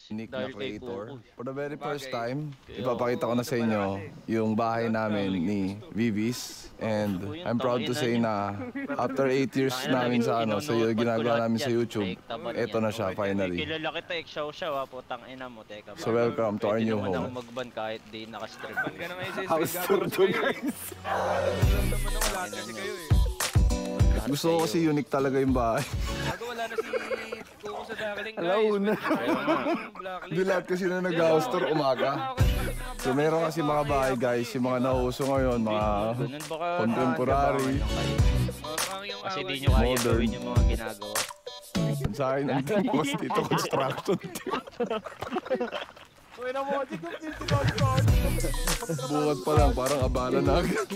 unique na creator. For the very first time, ipapakita ko na sa inyo yung bahay namin ni Vivis. And I'm proud to say na after 8 years namin sa ginagawa namin sa YouTube, eto na siya finally. Kilala kita, eksyaw-syaw, putang ina mo, teka. So welcome to our new home. Pwede home. naman ako mag-ban kahit di naka-stream. House tour to guys. Gusto ko kasi unique talaga yung bahay. Wala na si Kuko sa Darling, guys. Alauna. Di lahat kasi na nag-house tour umaga. So meron kasi mga bahay guys, yung mga nauso ngayon, mga contemporary. Kasi di nyo kaya gawin yung mga ginagawa. Sa akin, ang timbos dito, construction. Bukat pa lang, parang abala na agad.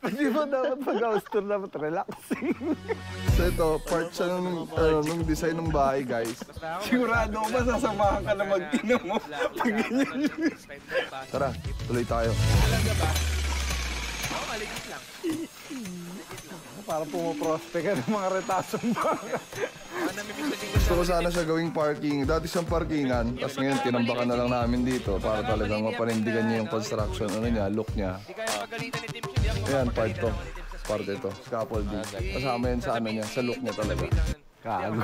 Di ba dapat mag-house tour, dapat relaxing? So ito, part siya nung design ng bahay guys. Sigurado ko ba sasamahan ka na mag-ina mo? Pag ganyan yun. Tara, tuloy tayo. Talaga ba? Oo, maligit lang. Parang pumoprospect ka ng mga retasong baka. Gusto ko sana siya gawing parking. Dati siyang parkingan, tapos ngayon tinambakan na lang namin dito para talagang mapanindigan niya yung construction, look niya. Ayan, part to. Part ito, scaffolding. Kasama yan sa sa look niya talaga. Kago.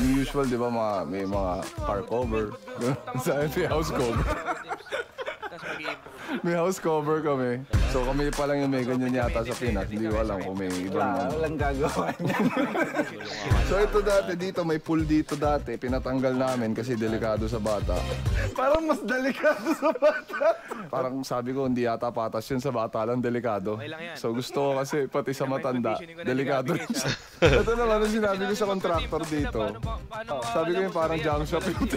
Usual, di ba, may mga car cover. Sa may house cover. May house cover kami. So kami pa lang yung may ganyan yata sa Pinas. Hindi ko alam kung may ibang Walang gagawa niya. So ito dati dito, may pool dito dati. Pinatanggal namin kasi delikado sa bata. Parang mas delikado sa bata. Parang sabi ko, hindi yata patas yun sa bata lang, delikado. So gusto ko kasi pati sa matanda, delikado rin siya. Ito naman ang sinabi ko sa contractor dito. Sabi ko yung parang junk shop yung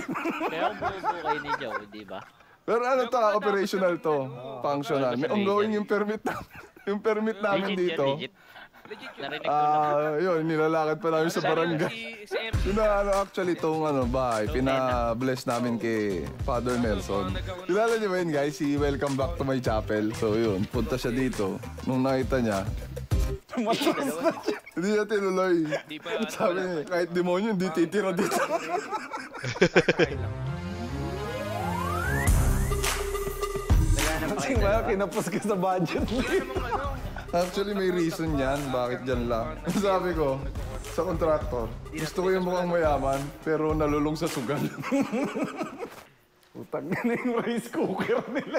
Kaya ang buo kayo ni Joe, di ba? Pero ano to, operational to, functional. May ongoing yung permit yung permit namin dito. Narinig ko lang. Yun, nilalakad pa namin sa barangay. Yun na, actually, itong bahay, pina-bless namin kay Father Nelson. Kilala niyo ba yun, guys? Si Welcome Back to My Chapel. So yun, punta siya dito. Nung nakita niya, hindi niya tinuloy. Sabi niya, kahit demonyo, hindi titira dito. Kasi ba, kinapos ka sa budget. Actually, may reason yan. Bakit dyan lang? Sabi ko, sa contractor, gusto ko yung mukhang mayaman, pero nalulung sa sugal. Utang na yung rice cooker nila.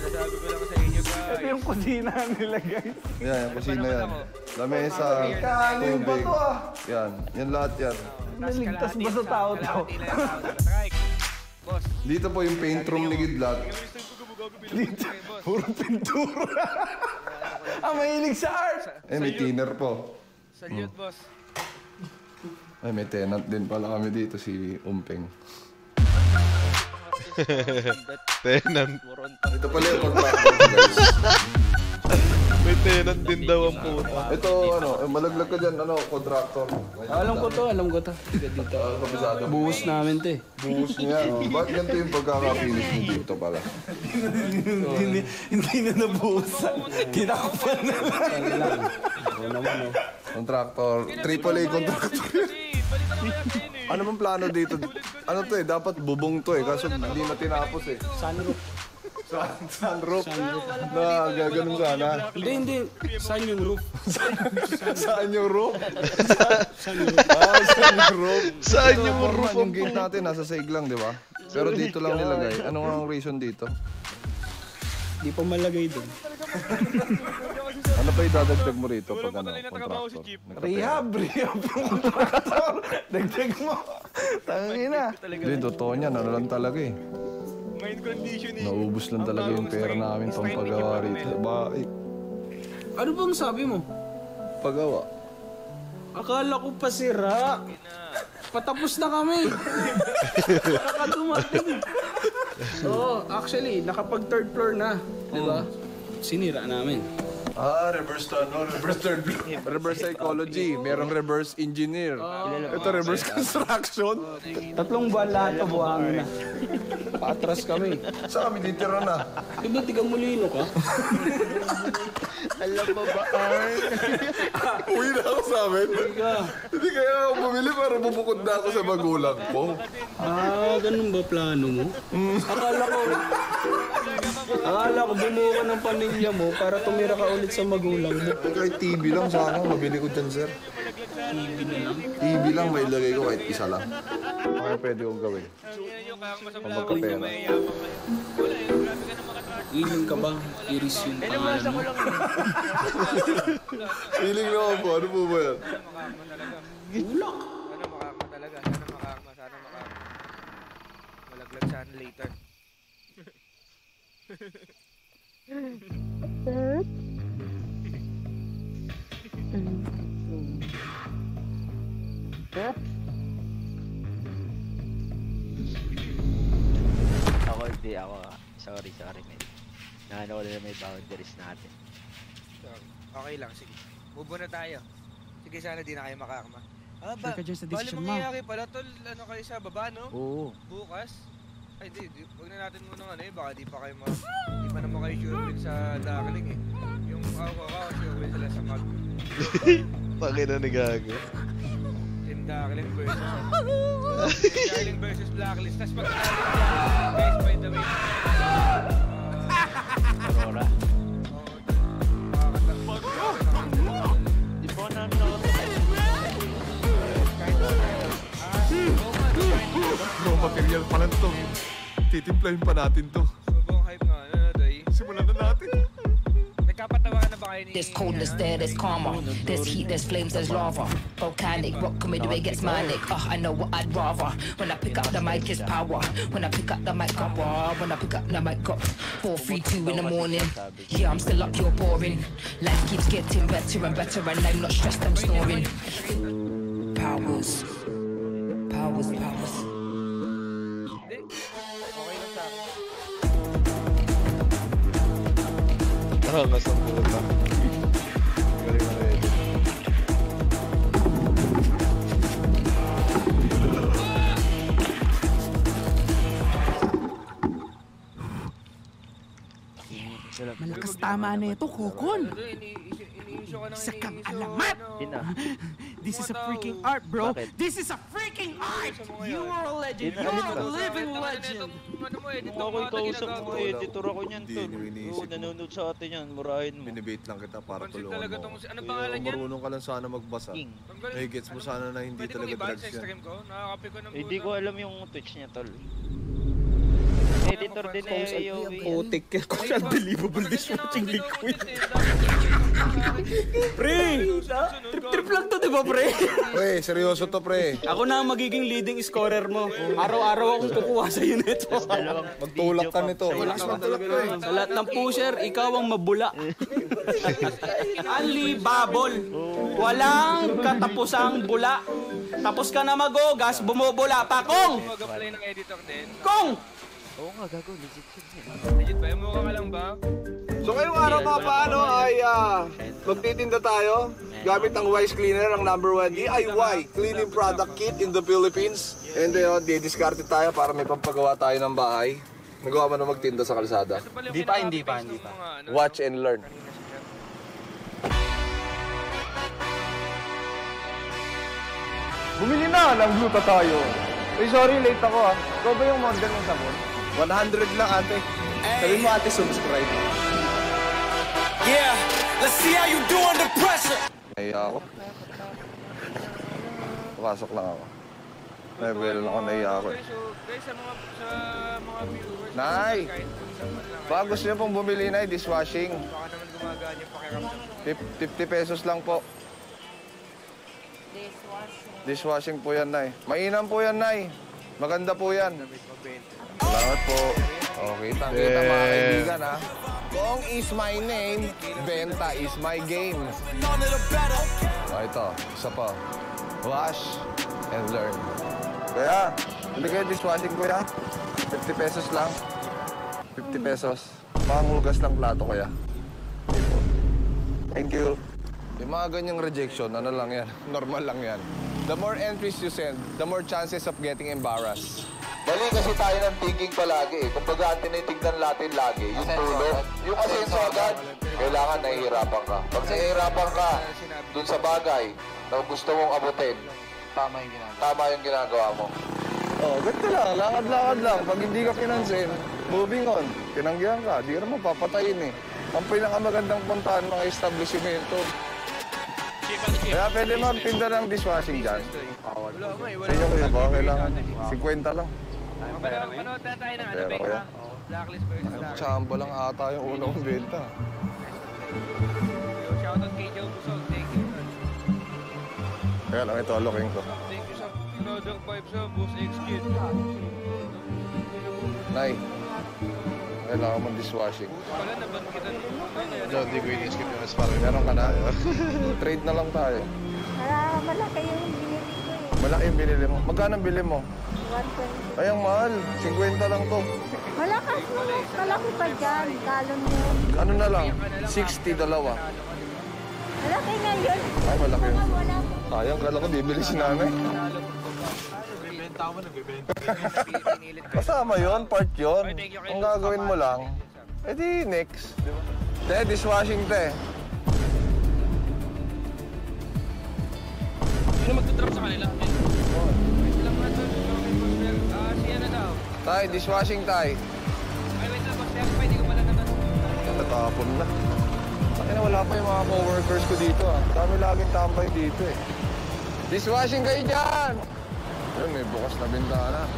Sinasabi ko lang sa inyo, guys. Ito yung kusina nila, guys. Yan, yung kusina yan. Lamesa, Kaling ba tubig. to Yan, yan lahat yan. Naligtas ba sa tao to? Boss. Dito po yung paint room ni Gidlat. Dito, puro pintura. Mahilig sa art. May thinner po. Salute, boss. May tenant din pala kami dito, si Umpeng. Tenant. Ito pala yung contractor, guys. May tenant din daw ang puta. Ito, malaglag ka dyan, contractor. Alam ko to. Dito. Kabisado. Buhos namin to eh. Buhos niya. Ba't ganito yung pagkaka-finish mo dito pala? Hindi na nabuhusan. Kinakapan na lang. Oo naman oh. Contractor, AAA contractor. Ano bang plano dito? Ano to dapat bubong to kaso hindi na tinapos Sunroof. Sunroof. Na gaganon sana. Hindi. Saan yung roof? Saan yung roof? Saan yung roof? Saan yung roof? Saan yung roof? Yung gate natin nasa saig lang, di ba? Pero dito lang nilagay. Ano ang reason dito? Di pa malagay doon. Ano pa idadagdag mo rito pag contractor? Rehab yung contractor. Dagdag mo. Tangina. Hindi, totoo niyan. Ano lang talaga Mind conditioning. Naubos lang talaga yung pera namin pang paggawa rito sa bahay. Ano bang sabi mo? Paggawa. Akala ko pa sira. Patapos na kami. Nakatumating. Oo, actually, nakapag third floor na. Diba? Sinira namin. Reverse reverse psychology. Merong reverse engineer. Ito reverse construction. 3 buwan lahat na buhangin na. Paatras kami. Sa kami ditira na. Diba tigang mulino ka? Alam mo ba, Arn? Uwi na ako sa amin. Hindi kaya ako bumili para bubukod na ako sa magulang ko. Ganun ba plano mo? Akala ko bumuo ka ng pamilya mo para tumira ka ulit sa magulang mo. Kahit TV lang sana, mabili ko dyan, sir. TV na lang. TV lang, may ilagay ko kahit isa lang. Ano pwede kong gawin? Kung magkapera. Iling ka ba? Iris yung pangalan mo. Feeling lang ako, ano po ba yan? Ulak. Sana makakma talaga. Sana makakma. Sana makakma. Malaglag sana later. Ako. Sorry, mate. Naano ko na may boundaries natin. Okay lang, sige. Move na tayo. Sige, sana di na kayo makakma. Sure ka dyan sa Bali decision mo. mangyayari pala, tol. Ano kayo sa baba, no? Oo. Bukas? Ay, di. Huwag na natin muna ano eh. Baka di pa kayo di pa naman kayo sure win sa Darling eh. Yung ako, sure win sila sa mag. Pangin na nagago. Team Darling versus Blacklist. Tapos pag guys, by the way. Aurora. Di po namin ako. Raw material pa lang to. Titimplahin pa natin to. Subong hype nga, ano doy? Simulan na natin. Nagkapatawakan na ba kayo ni... There's coldness there, there's karma. There's heat, there's flames, there's lava. Volcanic, rock coming the way it gets manic. I know what I'd rather. When I pick up the mic, it's power. When I pick up the mic, got raw. When I pick up the mic, got 4, 3, 2 in the morning. Yeah, I'm still up, you're boring. Life keeps getting better and better, and I'm not stressed, I'm snoring. Powers. Hindi. Okay lang sa akin. Angas ang puta. Galing na rin. Malakas tama na ito, Kokon. Ini-issue ka ng Isa kang ini-issue, alamat! Ina. This is a freaking art, bro. Bakit? This is a freaking art! You are a legend. You are a living legend. Ano mo, edit Kung ako'y kausap mo, editor ako niyan, Hindi tol. nyo iniisip Oo, mo. nanonood sa atin yan, murahin mo. Binibait lang kita para Concept tulungan talaga mo. tong... Anong pangalan niyan? Marunong ka lang sana magbasa. King. May gets mo sana na hindi Pwede kong talaga i-ban drugs sa yan. stream ko? Nakakapi ko ng Hindi puto. ko alam yung Twitch niya, tol. Editor din eh, AOV. Putik ka. Kung unbelievable dishwashing liquid. Pre! Trip lang to, di ba, pre? Pre, seryoso to, pre. Ako na ang magiging leading scorer mo. Araw-araw akong kukuha sa'yo nito. Magtulak ka nito. Malakas magtulak, pre. Sa lahat ng pusher, ikaw ang mabula. Unlivable. Walang katapusang bula. Tapos ka na magogas, bumubula pa. Kong! Mag-apply ng editor din. Kong! Oo nga, gago, legit yun. Legit ba? Mukha ka lang ba? So ngayong araw mga paano ay magtitinda tayo gamit ang Wise Cleaner, ang #1 DIY cleaning product kit in the Philippines. And then di-discard tayo para may pampagawa tayo ng bahay. Nagawa mo na magtinda sa kalsada. Hindi pa. Watch and learn. Bumili na ng gluta tayo. Uy, sorry, late ako ah. Ikaw ba yung order ng sabon? 100 lang ate. Sabi mo ate subscribe. Yeah, let's see how you do under pressure. Naiya ako. Pasok lang ako. Level lang ako, naiya ako eh. So, guys, sa mga viewers... Nay! kahit isang man lang, Baka gusto niyo pong bumili na dishwashing. baka naman gumagaan yung pakiramdam. 50 pesos lang po. Dishwashing po yan, Nay. Mainam po yan, Nay. Maganda po yan. Salamat po. Okay, kita mga kaibigan, ha. Kong is my name, benta is my game. Ito, isa pa. Wash and learn. Kaya, hindi kayo dishwashing, kuya. 50 pesos lang. 50 pesos. Pangugas ng plato, kuya. Thank you. Yung mga ganyang rejection, ano lang yan, normal lang yan. The more entries you send, the more chances of getting embarrassed. Mali kasi tayo ng thinking palagi eh. Kumbaga, tinitignan natin lagi yung tulo. Yung asenso agad. kailangan nahihirapan ka. Pag nahihirapan ka dun sa bagay na gusto mong abutin, tama yung ginagawa mo. Oh, ganito lang. Lakad-lakad lang. Pag hindi ka pinansin, moving on. Tinanggihan ka. Di ka naman papatayin eh. Ang pinakamagandang puntahan mga establishmento. Kaya pwede magtinda ng dishwashing dyan. Sa inyo kuya ba? Kailangan 50 lang. Panood na tayo ng ano, Pero kuya, Blacklist versus Blacklist. tsamba lang ata yung una kong benta. Shoutout kay Joe Busog. Thank you. Kaya lang ito, alokin ko. Thank you sa Another Vibes sa Boss X Kid. Nay, kailangan mong dishwashing. Wala na ban kita nung Hindi ko in-skip yung Asparo. Meron ka na? Trade na lang tayo. Malaki yung binili ko eh. Malaki yung binili mo. Magkano ang bili mo? 120. Ay, ang mahal. 50 lang to. Malakas mo. Malaki pa dyan. Galon yun. Ano na lang? 60 dalawa. Malaki nga yun. Ay, malaki yun. Wala mo. Sayang, kala ko bibili si nanay. Kasama yun, part yun. Ang gagawin mo lang, edi next. Te, dishwashing te. Sino magtutrap sa kanila? Wait lang nga doon. Siya na daw. Tay, dishwashing tay. Ay, wait lang. Boss, hindi ko pala naman. Tatapon na. Bakit na wala pa yung mga co-workers ko dito ah. Dami laging tambay dito eh. Dishwashing kayo dyan! Ayun, may bukas na bintana.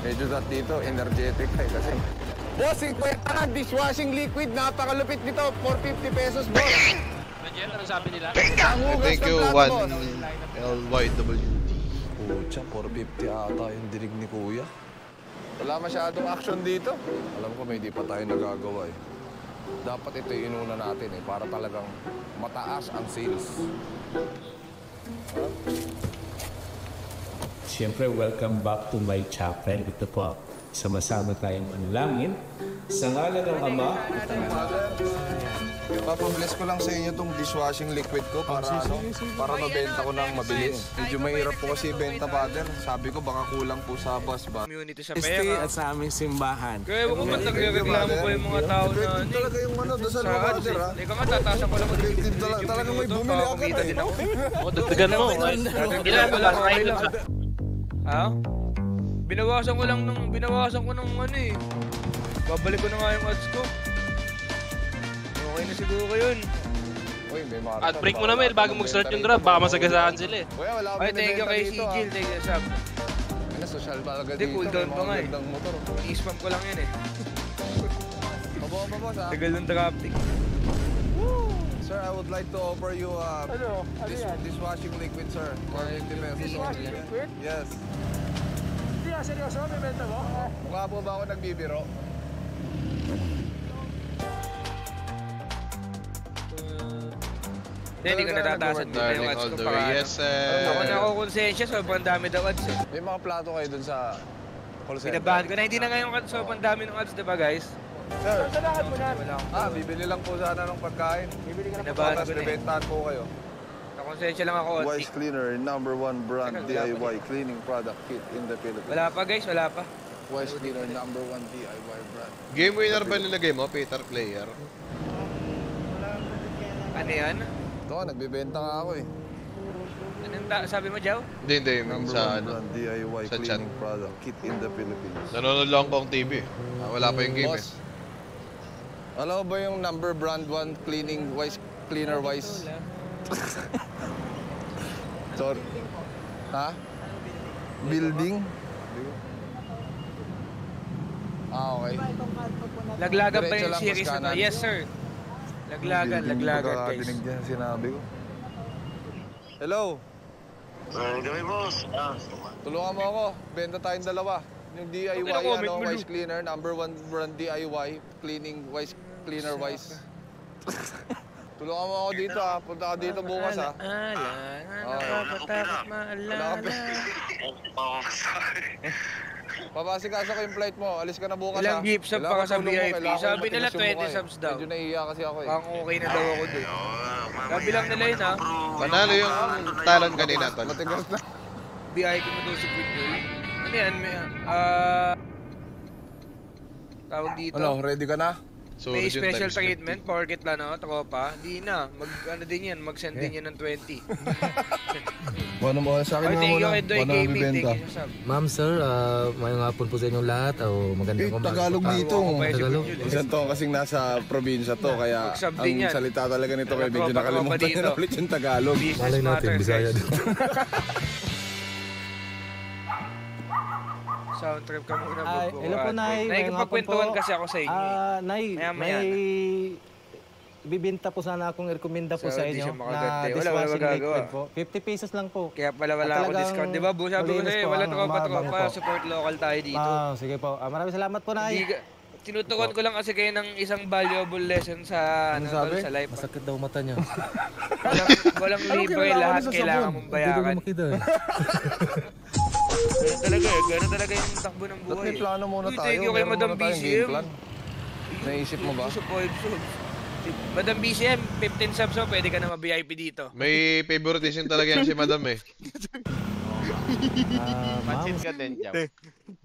Medyo that dito, energetic ay kasi. Boss, 50 na dishwashing liquid. Napakalupit nito. 450 pesos, boss. Nandiyan, ano sabi nila? Thank you, 1LYW. Pucha, 450 ata yung dinig ni Kuya. Wala masyadong action dito. Alam ko may di pa tayo nagagawa eh. Dapat ito yung inuna natin eh, para talagang mataas ang sales. Siyempre, welcome back to my chapel. Ito po, sama-sama tayong manalangin. Sa ngalan ng Ama, Papabless ko lang sa inyo itong dishwashing liquid ko para para mabenta ko ng mabilis. Medyo mahirap po kasi ibenta, father. Sabi ko baka kulang po sa bus ba. Community sa stay pera. at sa aming simbahan. Kaya huwag mo nagreklamo pa yung mga tao na ano. Talaga yung ano, dasal mo, father, ha? Hindi ka nga tatasan ko lang mag Talagang may bumili ako Kumita eh. din ako. O, dagdagan mo. Ginagawa ko kayo lang. Ha? Binawasan ko ng ano eh. Babalik ko na nga yung ads ko. Okay na siguro yun. Uy, may marathon. At break mo na, Mel, bago mag-start yung draft, baka masagasaan sila eh. Kuya, wala Ay, thank you kay Sigil, thank you sab. Ano, social ba agad Hindi, dito? cool down May pa mga nga eh. gandang motor. I-spam ko lang yun eh. Mabuha pa, boss, ha? Tagal ng drafting. Sir, I would like to offer you dishwashing liquid, sir. 450 pesos. Dishwashing liquid? Yes. Hindi ka seryoso, may benta mo? Mukha po ba ako nagbibiro? Hindi ko natatasan din na yung ads ko para Yes, sir. ako na ako konsensya, sobrang dami daw ads eh. May mga plato kayo dun sa call center. Pinabahan ko na, hindi na ngayon sobrang dami ng ads, diba guys? Sir, Saan mo na? Wala akong bibili lang po sana ng pagkain. Bibili ka na pinabahan Tapos ko na eh. bibentahan po kayo. Nakonsensya lang ako. Wise Cleaner, #1 brand DIY cleaning product kit in the Philippines. Wala pa guys, wala pa. Wise Cleaner, #1 DIY brand. Game winner ba nilagay mo, Peter Player? Ano yan? Ito, nagbibenta nga ako eh. Anong sabi mo, Jow? Hindi, sa #1 ano. brand DIY sa chat. cleaning product kit in the Philippines. Nanonood lang ko ang TV. Wala pa yung game eh. Boss, alam mo ba yung brand 1 cleaning Wise Cleaner Wise? Sorry. Ha? Building? Okay. Laglagan ba Diretso yung lang, series boss, na to? kanan. Yes, sir. Laglagan guys. Dinig dyan sinabi ko. Hello? Gabi, boss. Tulungan mo ako. Benta tayong dalawa. Yung DIY, Wise Cleaner, #1 brand DIY, cleaning Wise Cleaner Wise. Tulungan mo ako dito ha. Punta ka dito bukas ha. Papasikaso ko yung flight mo. Alis ka na bukas ha. Ilang gift sub pa ka sa VIP? Sabi nila 20 subs daw. Medyo naiiya kasi ako eh. Pang okay na daw ako dun. Sabi lang nila yun ha. Panalo yung talon kanina, tol. Matigas na. VIP mo daw si Quick Boy. Ano yan? Tawag dito. Ano, ready ka na? may Solid yung special times treatment, porket lang no, tropa. Di na, ano din yan, mag-send din yan ng 20. Ano mo sa akin nga Thank you muna. kay Doy Paano Gaming, bibenta? thank you sa sub. Ma'am, sir, mayong hapon po sa inyong lahat. Magandang umaga. Tagalog dito. Tagalog. Isang to kasing nasa probinsya to, kaya Mag-sub ang din yan. salita talaga nito kaya medyo Tropa nakalimutan dito. na ulit yung Tagalog. Business Malay natin, matter, Bisaya guys. dito. Sound trip ka muna, Ay, Bobo. hello po, Nay. Ngayong Nakikipagkwentuhan hapon po. kasi ako sa inyo. Nay, Maya-maya may na. bibinta po sana akong rekomenda po So, sa di inyo siya makaganda na eh. Wala dishwashing magagawa. liquid po. 50 pesos lang po. Kaya pala wala ako Talagang discount. Di ba, Bu? Sabi ko malinis sa'yo, po wala ang tropa-tropa. mabango po. Support local tayo dito. Sige po. Maraming salamat po, Nay. Tinutukan ko lang kasi kayo ng isang valuable lesson sa, sabi? sa life. Masakit daw mata niya. Walang libre, lahat kailangan mong bayaran. makita eh. Ganun talaga yung takbo ng Ba't buhay. may plano muna Uy, tayo? thank you kay Meron Madam muna tayong BCM. game plan. Naisip mo ba? Madam BCM, 15 subs so pwede ka na ma-VIP dito. May favoritism talaga yan si Madam eh. Pansin ka din, Jam.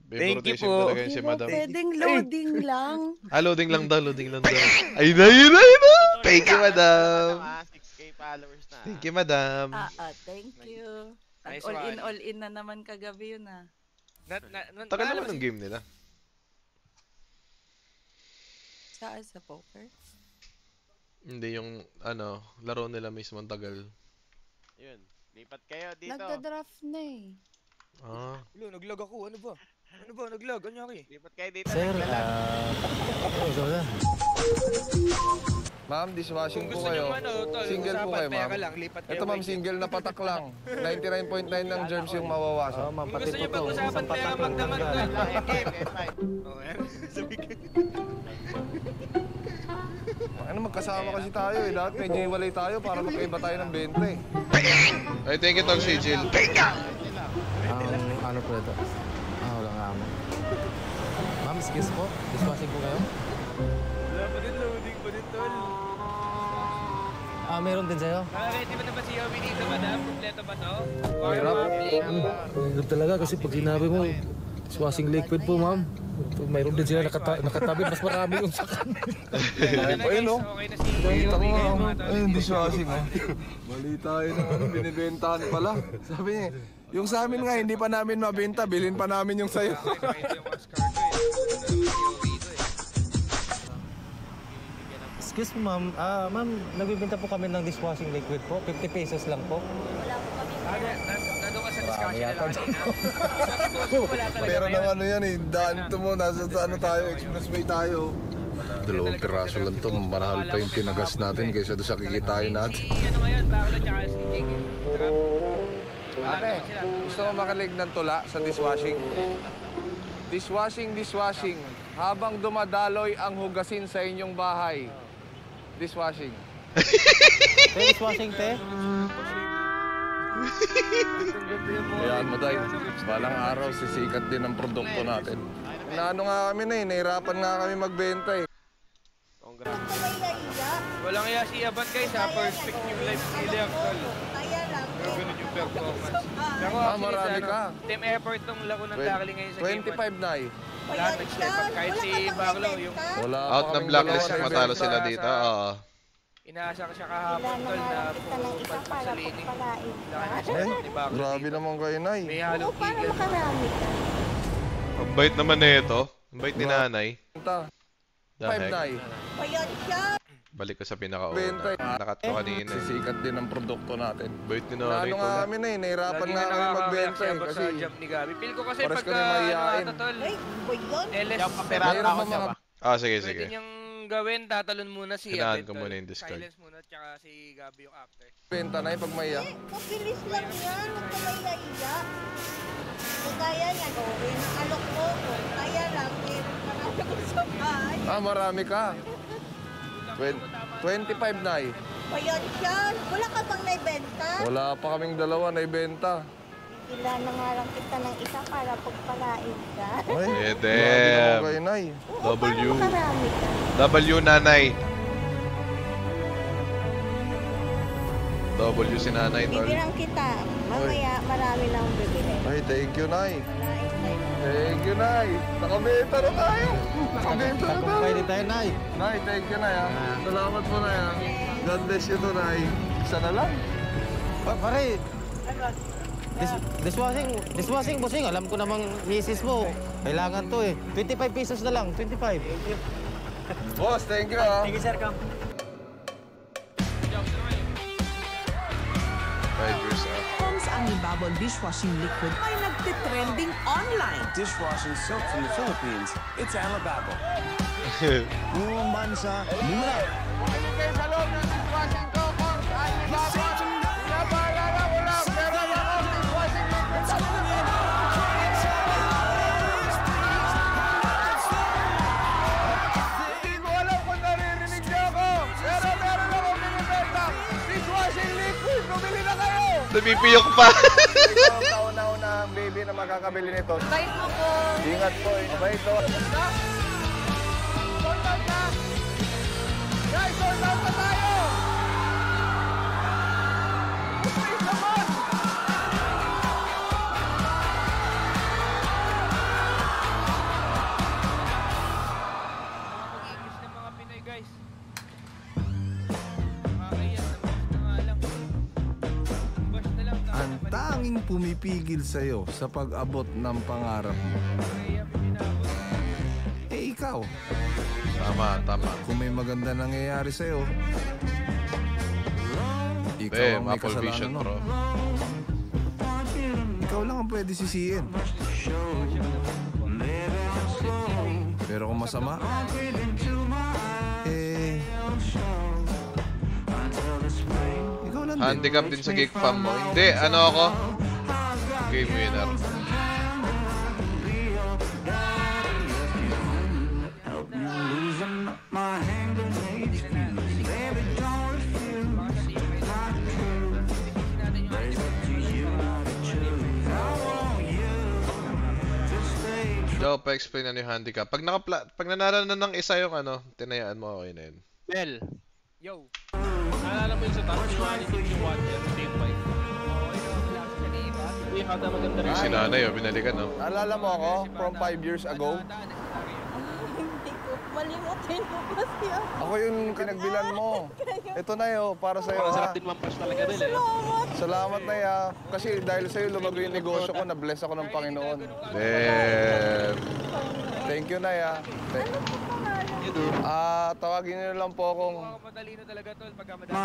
Thank you Favoritism po. talaga yan si Madam. Pwedeng loading lang. Loading lang daw, loading lang daw. Ayun na, ayun na, ayun na! Thank you, Madam! 6K followers na. Thank you, Madam! Thank you. Nice All in na naman kagabi yun ah. Tagal naman ng game nila. Saan sa poker? Hindi, yung laro nila mismo ang tagal. Yun, lipat kayo dito. Nagda-draft na eh. Nag-log ako. Ano ba? Nag-log? Anyari? Lipat kayo dito. Sir, Ma'am, dishwashing Kung po gusto kayo. nyo tol, Single po kayo, ma'am. pera lang, lipat kayo. Ito ma'am, single na patak lang. 99.9 ng germs yung mawawasan. Ma'am, Kung pati gusto po nyo to. pag-usapan Isang pera, patak lang magdamag tanggal. tol. Ano, magkasama kasi tayo eh. Dapat medyo iwalay tayo para magkaiba tayo ng 20 eh. Ay, thank you, Tog Sigil. Ano po ito? Wala nga mo. Ma'am, excuse po. Dishwashing po kayo? Wala pa din, loading pa din tol. Meron din sa'yo? Ready ba na ba si Yomi dito, madam? Kompleto ba to? Hirap talaga kasi pag sinabi mo, dishwashing liquid po, ma'am. Mayroon din sila nakatabi, mas marami yung sa kanila. Ayun oh. Okay na si Kita ko Yomi nga. ngayon, mga tol. Ayun, dishwashing oh. Mali tayo ng binibentahan pala. Sabi niya, yung sa amin nga, hindi pa namin mabenta, bilhin pa namin yung sayo. Excuse me, ma'am. Ma'am, nagbibenta po kami ng dishwashing liquid po. 50 pesos lang po. Nandun ka sa discussion na lang. Pero nang ano yan eh, daan ito mo, nasa ano tayo, expressway tayo. 2 piraso lang to, marahal pa yung tinagas natin kaysa doon sa kikitain natin. Ano ngayon, Baklo tsaka si Jake. Ate, gusto mo makilig ng tula sa dishwashing? Dishwashing. Habang dumadaloy ang hugasin sa inyong bahay. Dishwashing. Dishwashing, te? Ayan mo tayo, balang araw sisikat din ang produkto natin. Naano nga kami na eh, nahirapan nga kami magbenta eh. Walang iya si Aban guys ha, perspective life nila ang tol. Ganun yung performance. Pero actually marami ka. Team effort tong laro ng tackling ngayon sa game. 25 na eh. Lahat nag-step up. Kahit si Baklo, yung Wala pa Out na kaming blacklist, dalawa na matalo ibenta. sila dito. Oo. inaasa ko siya kahapon tol na pupupad pa sa lining. Grabe naman kayo, Nay. May halong tigil. Ang bait naman na ito. Ang bait ni nanay. 5 Nay. Balik ko sa pinakauna. Nakat ko kanina. Sisikat din ang produkto natin. Bait ni nanay Ano ko nga na. kami na eh, nahirapan nga kami magbenta eh. Kasi sa jump ni Gabi. Feel ko kasi pares pagka kami mahihain. tol. LS. Mahirap ba mga... Sige, Pwede sige. niyang gawin, tatalon muna si Hinaan Abed, ko tol. muna yung discard. Silence muna, tsaka si Gabi yung after. Benta na pag maiya. Mabilis lang yan. Huwag ka maiya-iya. Kaya yan, alok mo. Kaya lang, marami ko sa bahay. Marami ka. 25 na eh. Bayan yan. Wala ka bang naibenta? Wala pa kaming dalawa na ibenta. Ila na nga lang kita ng isa para pagpalain ka. Ay, Edem. kayo, Nay. W. Marami ka. W nanay. W si nanay, tol. Bibirang kita. Mamaya marami nang bibili. Ay, thank you, Nay. Thank you, Nay. Nakabenta na tayo. Nakabenta na tayo. Nagkumpay din tayo, Nay. Nay, thank you, Nay. Salamat po, Nay. God bless you to, Nay. Isa na lang. Pare, dishwashing, bossing. Alam ko namang misis mo. Kailangan to eh. 25 pesos na lang, 25. Boss, thank you, ha. Thank you, sir. Come. 5 years out. Comes ang Ibabol dishwashing liquid ay nagtitrending online. Dishwashing soap from the Philippines. It's Alibaba. Bansa, mura. Kayo sa loob ng dishwashing ko, Alibaba. Pinapaalala ko lang, pero ako dishwashing liquid. Hindi ko alam kung naririnig niyo ako, pero meron ako binibenta. Dishwashing liquid, bumili na kayo! Napipiyok pa. Ikaw ang kauna-unahang baby na makakabili nito. Bait mo po. Ingat po, mabait po. Sold out na! Guys, sold out na tayo! Please naman! Mag-English ng mga Pinoy, guys. Makakayan na nga lang. Bash na lang. Ang tanging pumipigil sa'yo sa pag-abot ng pangarap mo. Eh, ikaw. Tama. Kung may maganda nangyayari sa'yo, ikaw ang may Apple Vision kasalanan Pro. nun. Ikaw lang ang pwede sisihin. Pero kung masama, ikaw lang din. Handicap din sa gig fam mo. Hindi, ano ako? Game winner. Joe, pa-explain ano yung handicap. Pag nanalo na ng isa yung ano, tinayaan mo, okay na yun. Bell, Yo! naalala mo yung sa top yung yung one year, team fight. Hindi, kada maganda rin. Yung si nanay, binalikan, no? Alala mo ako from 5 years ago? Hindi ko. Malimutin ko kasi ako. Ako yung pinagbilan mo. Ito na yun, para sa'yo. Masarap din mampash talaga rin eh. Salamat na ya. Kasi dahil sa'yo lumago yung negosyo ko, na-bless ako ng Panginoon. Thank you na ya. Tawagin niyo lang po akong... Madali na talaga tol, pagka madali.